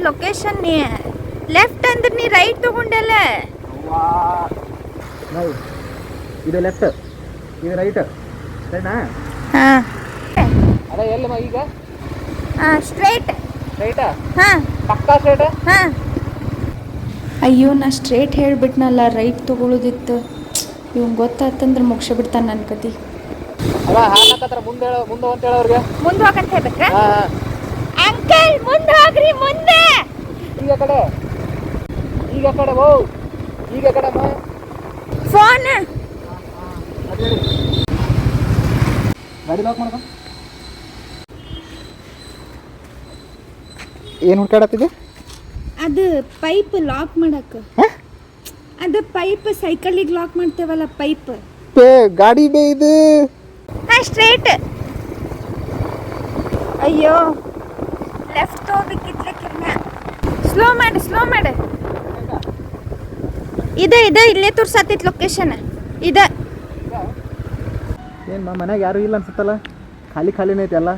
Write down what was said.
Location ನೀ left ಅಂದ್ರೆ ನೀ ರೈಟ್ ತಗೊಂಡೆಲ್ಲ. ಇದು ಲೆಫ್ಟ್, ಇದು ರೈಟ್, ಸರಿನಾ? ಹಾಂ ಅದೇ ಎಲ್ಲಮ್ಮ ಈಗ? ಹಾಂ ಸ್ಟ್ರೈಟ್. ಸ್ಟ್ರೈಟಾ? ಹಾಂ ಪಕ್ಕಾ ಸ್ಟ್ರೈಟ್? ಹಾಂ. ಅಯ್ಯೋ ನಾ ಸ್ಟ್ರೇಟ್ ಹೇಳಿಬಿಟ್ನಲ್ಲ, ರೈಟ್ ತೊಗೊಳೋದಿತ್ತು. ಇವಂಗೆ ಗೊತ್ತಾತಂದ್ರೆ ಮುಗಿಸ ಬಿಡ್ತಾನೆ ನನ್ನ ಕತಿ. ಅಲ್ಲ ಹಾಕತ್ರ ಮುಂದೆ ಹೇಳು, ಮುಂದೆ ಅಂತ ಹೇಳ ಅವ್ರಿಗೆ. ಮುಂದೆ ಹೋಗಂತ ಹೇಳ್ಬೇಕಾ? ಹಾಂ ಅಂಕಲ್ ಮುಂದೆ ಹೋಗ್ರಿ, ಮುಂದೆ. ಈಗ ಕಡೆ, ಈಗ ಕಡೆ ಓ, ಈಗ ಕಡೆ ಅಮ್ಮ. ಫೋನ್ ಗಾಡಿ ಲಾಕ್ ಮಾಡ್ಕೊ. ಏನು ಹುಡ್ಕಾಡತ್ತಿದೆ? ಅದು ಪೈಪ್ ಲಾಕ್ ಮಾಡಕ್ಕೆ. ಅದು ಪೈಪ್ ಸೈಕಲಿಗೆ ಲಾಕ್ ಮಾಡ್ತೇವಲ್ಲ, ಪೈಪ್. ಗಾಡಿ ಬೇ ಇದು. ಹಾಂ ಸ್ಟ್ರೇಟ್. ಅಯ್ಯೋ ಲೆಫ್ಟ್ ತಗೋಬೇಕಿತ್ಲಕ್ಕಿರ್ನ. ಸ್ಲೋ ಮಾಡು, ಸ್ಲೋ ಮಾಡು. ಇದೆ ಇಲ್ಲೇ ತೋರ್ಸತ್ತೈತಿ ಲೊಕೇಶನ್. ಇದೆ ಏನು ಮನ್ಯಾಗ ಯಾರು ಇಲ್ಲ ಅನ್ಸುತ್ತಲ್ಲ, ಖಾಲಿನೇ ಐತಿ ಎಲ್ಲ.